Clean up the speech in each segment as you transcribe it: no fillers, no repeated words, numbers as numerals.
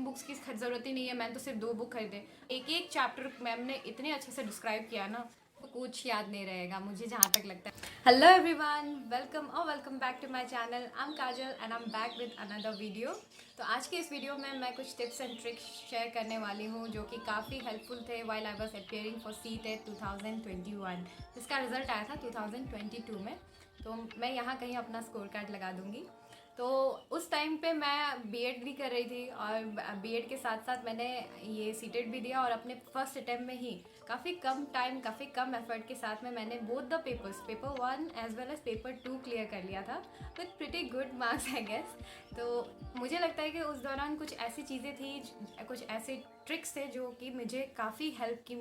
Books की ज़रूरत ही नहीं है, मैंने तो सिर्फ 2 बुक खरीदे। एक एक चैप्टर मैम ने इतने अच्छे से डिस्क्राइब किया ना, तो कुछ याद नहीं रहेगा मुझे जहाँ तक लगता है। Hello everyone, welcome back to my channel. I am Kajal and I am back with another video. तो आज के इस वीडियो में मैं कुछ टिप्स एंड ट्रिक्स शेयर करने वाली हूँ जो कि काफ़ी हेल्पफुल थे while I was appearing for CTET 2021। इसका रिजल्ट आया था 2022 में, तो मैं यहाँ कहीं अपना स्कोर कार्ड लगा दूँगी। तो उस टाइम पे मैं बीएड भी कर रही थी और बीएड के साथ साथ मैंने ये सीटेट भी दिया और अपने फर्स्ट अटेम्प्ट में ही काफ़ी कम टाइम, काफ़ी कम एफर्ट के साथ में मैंने both the papers, paper 1 as well as paper 2 clear कर लिया था with pretty good marks I guess. तो मुझे लगता है कि उस दौरान कुछ ऐसी चीज़ें थी, कुछ ऐसे ट्रिक्स थे जो कि मुझे काफ़ी हेल्प की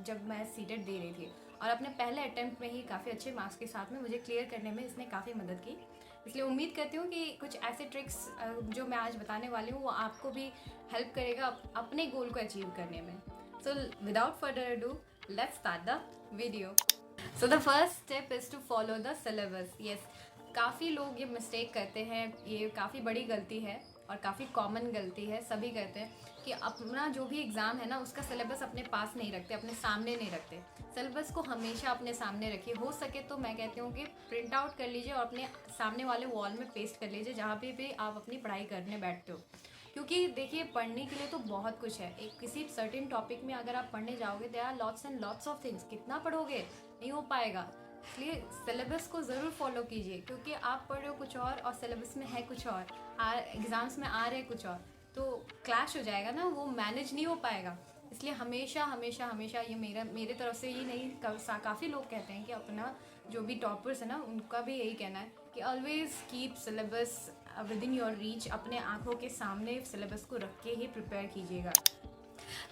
जब मैं सीटेट दे रही थी, और अपने पहले अटेम्प्ट में ही काफ़ी अच्छे मार्क्स के साथ में मुझे क्लियर करने में इसने काफ़ी मदद की। इसलिए उम्मीद करती हूँ कि कुछ ऐसे ट्रिक्स जो मैं आज बताने वाली हूँ वो आपको भी हेल्प करेगा अपने गोल को अचीव करने में। So without further ado, let's start the video. So the first step is to follow the syllabus. Yes, काफ़ी लोग ये मिस्टेक करते हैं, ये काफ़ी बड़ी गलती है और काफ़ी कॉमन गलती है, सभी करते हैं कि अपना जो भी एग्ज़ाम है ना उसका सिलेबस अपने पास नहीं रखते, अपने सामने नहीं रखते। सिलेबस को हमेशा अपने सामने रखिए। हो सके तो मैं कहती हूँ कि प्रिंट आउट कर लीजिए और अपने सामने वाले वॉल में पेस्ट कर लीजिए जहाँ पे भी आप अपनी पढ़ाई करने बैठते हो। क्योंकि देखिए, पढ़ने के लिए तो बहुत कुछ है। एक किसी सर्टेन टॉपिक में अगर आप पढ़ने जाओगे, there are lots and lots of things, कितना पढ़ोगे, नहीं हो पाएगा। इसलिए सिलेबस को ज़रूर फॉलो कीजिए, क्योंकि आप पढ़ रहे हो कुछ और सिलेबस में है कुछ और, एग्ज़ाम्स में आ रहे कुछ और, तो क्लैश हो जाएगा ना, वो मैनेज नहीं हो पाएगा। इसलिए हमेशा हमेशा हमेशा ये मेरे तरफ से ही नहीं, काफ़ी लोग कहते हैं कि अपना जो भी टॉपर्स है ना उनका भी यही कहना है कि always keep syllabus within your reach. अपने आंखों के सामने सिलेबस को रख के ही प्रिपेयर कीजिएगा।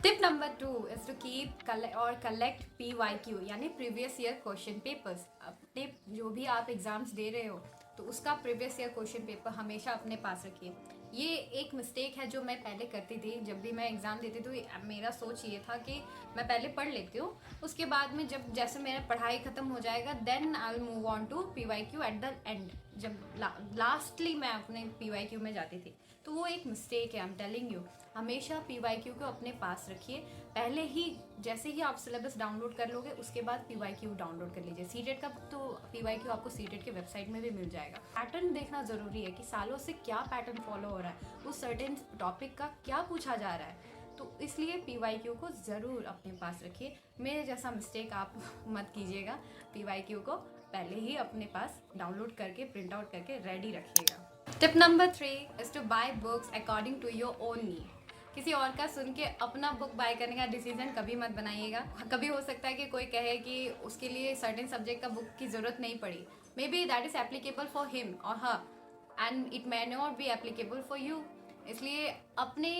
Tip number 2 is to keep collect PYQ यानी प्रीवियस ईयर क्वेश्चन पेपर्स। अपने जो भी आप एग्ज़ाम्स दे रहे हो तो उसका प्रीवियस ईयर क्वेश्चन पेपर हमेशा अपने पास रखिए। ये एक मिस्टेक है जो मैं पहले करती थी। जब भी मैं एग्ज़ाम देती थी मेरा सोच ये था कि मैं पहले पढ़ लेती हूँ, उसके बाद में जब जैसे मेरा पढ़ाई ख़त्म हो जाएगा then I will move on to PYQ at the end, जब लास्टली मैं अपने PYQ में जाती थी। तो वो एक मिस्टेक है, आई एम टेलिंग यू। हमेशा PYQ को अपने पास रखिए। पहले ही जैसे ही आप सिलेबस डाउनलोड कर लोगे उसके बाद PYQ डाउनलोड कर लीजिए। सीटेट का तो PYQ आपको सीटेट के वेबसाइट में भी मिल जाएगा। पैटर्न देखना ज़रूरी है कि सालों से क्या पैटर्न फॉलो हो रहा है, उस सर्टेन टॉपिक का क्या पूछा जा रहा है। तो इसलिए PYQ को ज़रूर अपने पास रखिए। मेरे जैसा मिस्टेक आप मत कीजिएगा। PYQ को पहले ही अपने पास डाउनलोड करके प्रिंट आउट करके रेडी रखिएगा। Tip number 3 is to buy books according to your own need. किसी और का सुन के अपना बुक बाय करने का डिसीजन कभी मत बनाइएगा। कभी हो सकता है कि कोई कहे कि उसके लिए सर्टेन सब्जेक्ट का बुक की ज़रूरत नहीं पड़ी, maybe that is applicable for him और her and it may not be applicable for you. इसलिए अपने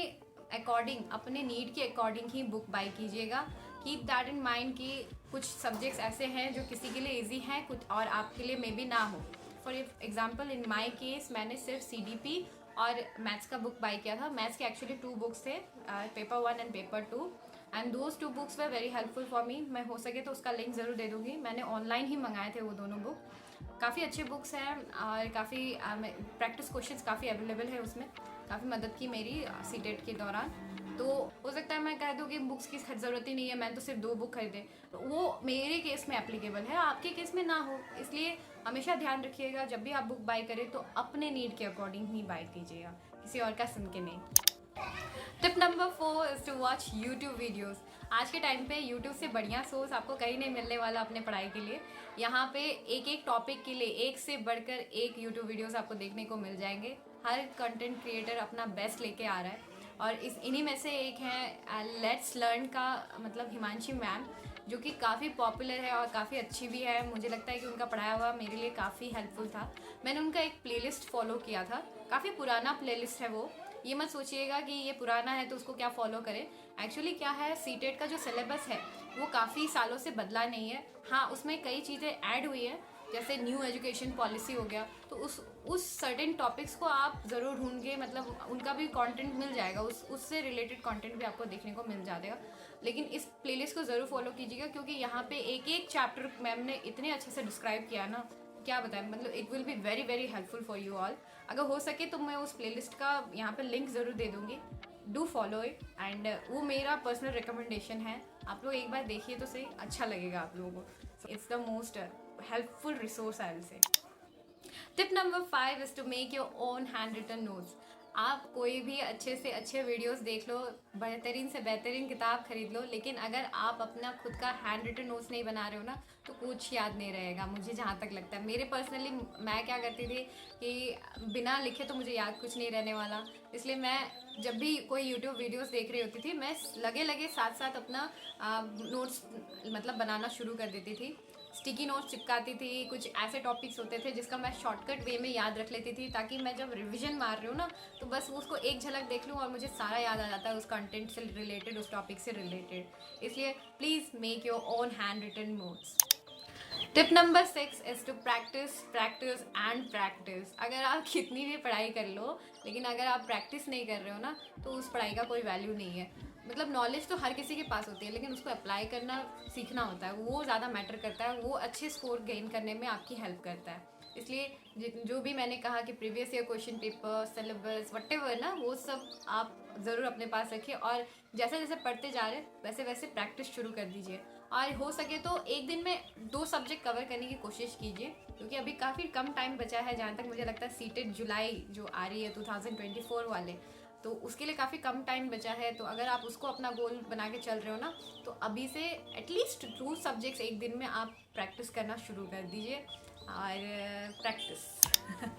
अकॉर्डिंग, अपने नीड के अकॉर्डिंग ही बुक बाय कीजिएगा। कीप दैट इन माइंड कि कुछ सब्जेक्ट्स ऐसे हैं जो किसी के लिए ईजी हैं, कुछ और आपके लिए मे बी ना हो। For example in my case मैंने सिर्फ CDP और मैथ्स का बुक बाय किया था। मैथ्स के एक्चुअली 2 बुक्स थे, paper 1 and paper 2, and those 2 books way very helpful for me. मैं हो सके तो उसका लिंक ज़रूर दे दूँगी। मैंने ऑनलाइन ही मंगाए थे वो दोनों बुक। काफ़ी अच्छे बुक्स हैं और काफ़ी प्रैक्टिस क्वेश्चंस काफ़ी अवेलेबल है उसमें। काफ़ी मदद की मेरी सीटेट के दौरान। तो हो सकता है मैं कह दूँ कि बुक्स की ज़रूरत ही नहीं है, मैंने तो सिर्फ 2 बुक खरीदे, तो वो मेरे केस में एप्लीकेबल है, आपके केस में ना हो। इसलिए हमेशा ध्यान रखिएगा जब भी आप बुक बाय करें तो अपने नीड के अकॉर्डिंग ही बाय कीजिएगा, किसी और का सुन के नहीं। Tip number 4 is to watch YouTube videos. आज के टाइम पे यूट्यूब से बढ़िया सोर्स आपको कहीं नहीं मिलने वाला अपने पढ़ाई के लिए। यहाँ पे एक एक टॉपिक के लिए एक से बढ़कर एक यूट्यूब वीडियोज़ आपको देखने को मिल जाएंगे। हर कंटेंट क्रिएटर अपना बेस्ट लेके आ रहा है और इन्हीं में से एक है लेट्स लर्न का, मतलब हिमांशी मैम, जो कि काफ़ी पॉपुलर है और काफ़ी अच्छी भी है। मुझे लगता है कि उनका पढ़ाया हुआ मेरे लिए काफ़ी हेल्पफुल था। मैंने उनका एक प्लेलिस्ट फॉलो किया था, काफ़ी पुराना प्लेलिस्ट है वो। ये मत सोचिएगा कि ये पुराना है तो उसको क्या फॉलो करें। एक्चुअली क्या है, सीटेट का जो सिलेबस है वो काफ़ी सालों से बदला नहीं है। हाँ, उसमें कई चीज़ें ऐड हुई है, जैसे न्यू एजुकेशन पॉलिसी हो गया, तो उस सर्टेन टॉपिक्स को आप ज़रूर ढूंढ के, मतलब उनका भी कंटेंट मिल जाएगा, उससे रिलेटेड कंटेंट भी आपको देखने को मिल जाएगा। लेकिन इस प्लेलिस्ट को ज़रूर फॉलो कीजिएगा, क्योंकि यहाँ पे एक एक चैप्टर मैम ने इतने अच्छे से डिस्क्राइब किया ना, क्या बताएं, मतलब it will be very very helpful for you all. अगर हो सके तो मैं उस प्लेलिस्ट का यहाँ पे लिंक ज़रूर दे दूँगी। डू फॉलो इट एंड वो मेरा पर्सनल रिकमेंडेशन है, आप लोग एक बार देखिए तो सही, अच्छा लगेगा आप लोगों को। It's the most helpful resource I will say. Tip number 5 is to make your own handwritten notes. आप कोई भी अच्छे से अच्छे वीडियोस देख लो, बेहतरीन से बेहतरीन किताब खरीद लो, लेकिन अगर आप अपना खुद का हैंड रिटन नोट्स नहीं बना रहे हो ना तो कुछ याद नहीं रहेगा, मुझे जहाँ तक लगता है। मेरे पर्सनली मैं क्या करती थी कि बिना लिखे तो मुझे याद कुछ नहीं रहने वाला, इसलिए मैं जब भी कोई यूट्यूब वीडियोस देख रही होती थी मैं लगे लगे साथ साथ अपना नोट्स मतलब बनाना शुरू कर देती थी। स्टिकी नोट्स चिपकाती थी, कुछ ऐसे टॉपिक्स होते थे जिसका मैं शॉर्टकट वे में याद रख लेती थी, ताकि मैं जब रिवीजन मार रही हूँ ना तो बस उसको एक झलक देख लूँ और मुझे सारा याद आ जाता है उस कंटेंट से रिलेटेड, उस टॉपिक से रिलेटेड। इसलिए please make your own handwritten notes. Tip number 6 is to practice practice and practice. अगर आप कितनी भी पढ़ाई कर लो, लेकिन अगर आप प्रैक्टिस नहीं कर रहे हो ना तो उस पढ़ाई का कोई वैल्यू नहीं है। मतलब नॉलेज तो हर किसी के पास होती है, लेकिन उसको अप्लाई करना सीखना होता है, वो ज़्यादा मैटर करता है, वो अच्छे स्कोर गेन करने में आपकी हेल्प करता है। इसलिए जो भी मैंने कहा कि previous year question paper, syllabus, whatever ना, वो सब आप ज़रूर अपने पास रखिए और जैसे जैसे पढ़ते जा रहे वैसे वैसे प्रैक्टिस शुरू कर दीजिए। और हो सके तो एक दिन में 2 सब्जेक्ट कवर करने की कोशिश कीजिए, क्योंकि अभी काफ़ी कम टाइम बचा है। जहाँ तक मुझे लगता है सीटेट जुलाई जो आ रही है 2024 वाले, तो उसके लिए काफ़ी कम टाइम बचा है। तो अगर आप उसको अपना गोल बना के चल रहे हो ना तो अभी से एटलीस्ट 2 सब्जेक्ट्स एक दिन में आप प्रैक्टिस करना शुरू कर दीजिए और practice.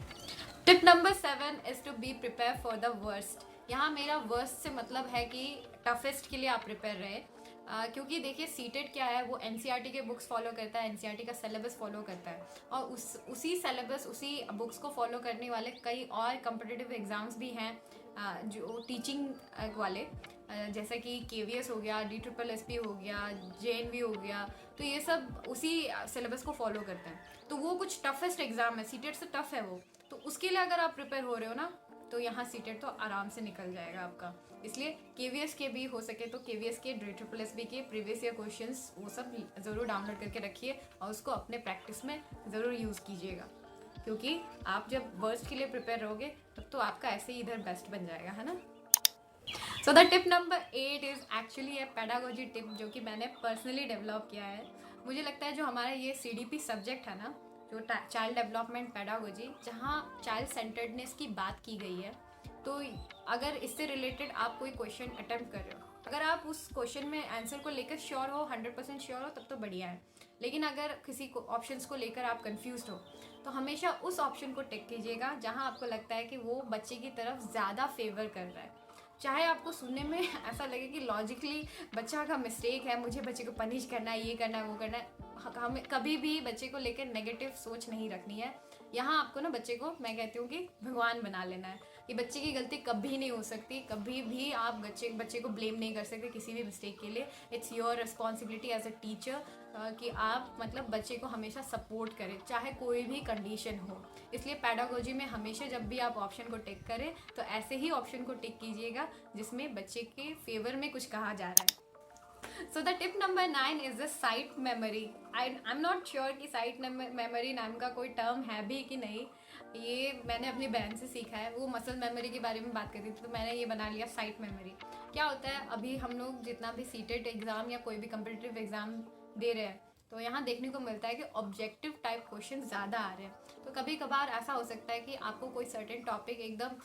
Tip number 7 is to be prepare for the worst. यहाँ मेरा वर्स्ट से मतलब है कि टफेस्ट के लिए आप प्रिपेयर रहे, क्योंकि देखिए सीटेट क्या है, वो एनसीईआरटी के बुक्स फॉलो करता है, एनसीईआरटी का सिलेबस फॉलो करता है, और उसी सिलेबस उसी बुक्स को फॉलो करने वाले कई और कम्पिटिटिव एग्ज़ाम्स भी हैं जो टीचिंग वाले, जैसे कि केवीएस हो गया, DSSB हो गया, JNV हो गया, तो ये सब उसी सिलेबस को फॉलो करते हैं। तो वो कुछ टफेस्ट एग्ज़ाम है, सीटेट से टफ है वो, तो उसके लिए अगर आप प्रिपेयर हो रहे हो ना तो यहाँ सीटेट तो आराम से निकल जाएगा आपका। इसलिए केवीएस के भी हो सके तो केवीएस के, DSSB के प्रीवियस ईयर क्वेश्चंस वो सब ज़रूर डाउनलोड करके रखिए और उसको अपने प्रैक्टिस में ज़रूर यूज़ कीजिएगा, क्योंकि आप जब वर्स्ट के लिए प्रिपेयर रहोगे तब तो आपका ऐसे ही इधर बेस्ट बन जाएगा, है ना। So the tip number 8 is actually A pedagogy tip जो कि मैंने पर्सनली डेवलप किया है। मुझे लगता है जो हमारा ये CDP सब्जेक्ट है ना, जो चाइल्ड डेवलपमेंट पेडागोजी, जहाँ चाइल्ड सेंटर्डनेस की बात की गई है, तो अगर इससे रिलेटेड आप कोई क्वेश्चन अटेम्प्ट कर रहे हो, अगर आप उस क्वेश्चन में आंसर को लेकर श्योर हो, 100% श्योर हो, तब तो बढ़िया है। लेकिन अगर किसी को ऑप्शंस को लेकर आप कंफ्यूज्ड हो तो हमेशा उस ऑप्शन को टिक कीजिएगा जहां आपको लगता है कि वो बच्चे की तरफ ज़्यादा फेवर कर रहा है। चाहे आपको सुनने में ऐसा लगे कि लॉजिकली बच्चा का मिस्टेक है, मुझे बच्चे को पनिश करना है, ये करना है, वो करना है, हमें कभी भी बच्चे को लेकर नेगेटिव सोच नहीं रखनी है। यहाँ आपको ना बच्चे को, मैं कहती हूँ कि भगवान बना लेना है, कि बच्चे की गलती कभी नहीं हो सकती, कभी भी आप बच्चे को ब्लेम नहीं कर सकते किसी भी मिस्टेक के लिए। It's your responsibility as a teacher कि आप मतलब बच्चे को हमेशा सपोर्ट करें, चाहे कोई भी कंडीशन हो। इसलिए पेडागोजी में हमेशा जब भी आप ऑप्शन को टिक करें तो ऐसे ही ऑप्शन को टिक कीजिएगा जिसमें बच्चे के फेवर में कुछ कहा जा रहा है। So the tip number 9 is the site memory. I am not sure कि साइट मेमोरी नाम का कोई टर्म है भी कि नहीं, ये मैंने अपनी बहन से सीखा है, वो मसल मेमोरी के बारे में बात करती थी तो मैंने ये बना लिया साइट मेमोरी। क्या होता है, अभी हम लोग जितना भी सीटेट एग्ज़ाम या कोई भी कम्पिटिटिव एग्ज़ाम दे रहे हैं तो यहाँ देखने को मिलता है कि ऑब्जेक्टिव टाइप क्वेश्चन ज़्यादा आ रहे हैं। तो कभी कभार ऐसा हो सकता है कि आपको कोई सर्टेन टॉपिक एकदम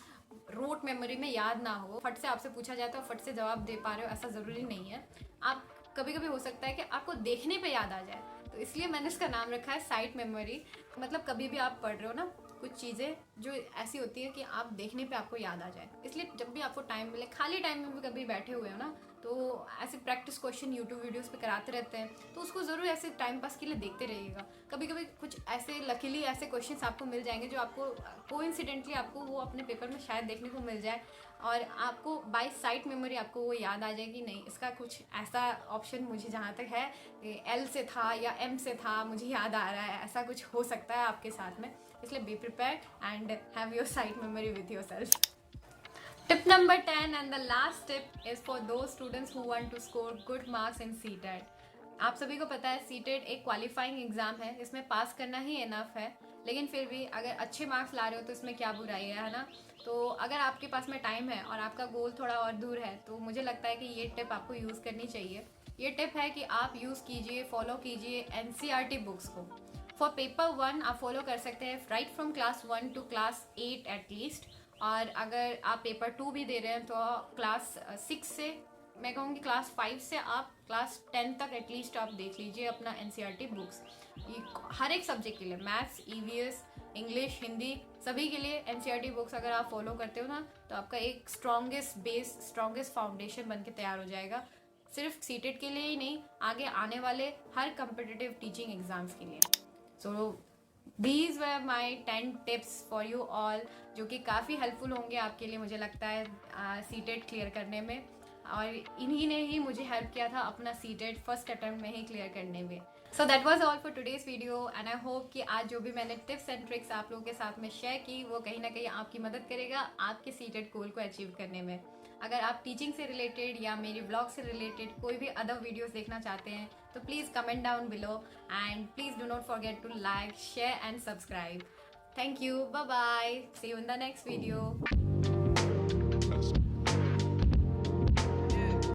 रोट मेमोरी में याद ना हो, फट से आपसे पूछा जाए तो फट से जवाब दे पा रहे हो, ऐसा ज़रूरी नहीं है। आप कभी कभी हो सकता है कि आपको देखने पे याद आ जाए, तो इसलिए मैंने इसका नाम रखा है साइट मेमोरी। मतलब कभी भी आप पढ़ रहे हो ना, कुछ चीज़ें जो ऐसी होती है कि आप देखने पे आपको याद आ जाए, इसलिए जब भी आपको टाइम मिले, खाली टाइम में भी कभी बैठे हुए हो ना, तो ऐसे प्रैक्टिस क्वेश्चन यूट्यूब वीडियोस पे कराते रहते हैं, तो उसको ज़रूर ऐसे टाइम पास के लिए देखते रहिएगा। कभी कभी कुछ ऐसे लकीली ऐसे क्वेश्चंस आपको मिल जाएंगे जो आपको कोइंसिडेंटली आपको वो अपने पेपर में शायद देखने को मिल जाए, और आपको बाय साइट मेमोरी आपको वो याद आ जाएगी, नहीं इसका कुछ ऐसा ऑप्शन मुझे जहाँ तक है L से था या M से था, मुझे याद आ रहा है, ऐसा कुछ हो सकता है आपके साथ में। इसलिए be prepared and have your site memory with yourself. Tip number 10 and the last tip is for those students who want to score good marks in CTET. आप सभी को पता है CTET एक क्वालिफाइंग एग्जाम है, इसमें पास करना ही इनफ है, लेकिन फिर भी अगर अच्छे मार्क्स ला रहे हो तो इसमें क्या बुराई है ना। तो अगर आपके पास में टाइम है और आपका गोल थोड़ा और दूर है तो मुझे लगता है कि ये टिप आपको यूज़ करनी चाहिए। ये टिप है कि आप यूज़ कीजिए, फॉलो कीजिए NCERT बुक्स को। फॉर पेपर 1 आप फॉलो कर सकते हैं right from class 1 to class 8 at least. और अगर आप पेपर 2 भी दे रहे हैं तो क्लास 6 से, मैं कहूँगी क्लास 5 से आप क्लास 10 तक एटलीस्ट आप देख लीजिए अपना NCERT बुक्स। हर एक सब्जेक्ट के लिए, मैथ्स, EVS, इंग्लिश, हिंदी, सभी के लिए NCERT बुक्स अगर आप फॉलो करते हो ना तो आपका एक स्ट्रॉन्गेस्ट बेस, स्ट्रॉन्गेस्ट फाउंडेशन बन के तैयार हो जाएगा, सिर्फ सीटेट के लिए ही नहीं, आगे आने वाले हर कम्पिटिटिव टीचिंग एग्जाम्स के लिए। So these were my 10 tips for you all, जो कि काफ़ी हेल्पफुल होंगे आपके लिए मुझे लगता है सीटेट क्लियर करने में। और इन्हीं ने ही मुझे हेल्प किया था अपना सीटेट फर्स्ट अटेम्प्ट में ही क्लियर करने में। So that was all for today's video and I hope कि आज जो भी मैंने टिप्स एंड ट्रिक्स आप लोगों के साथ में शेयर की वो कहीं ना कहीं आपकी मदद करेगा आपके सीटेट गोल को अचीव करने में। अगर आप टीचिंग से रिलेटेड या मेरे ब्लॉग से रिलेटेड कोई भी अदर वीडियोस देखना चाहते हैं तो please comment down below and please do not forget to like, share and subscribe. Thank you, bye bye, see you in the next video.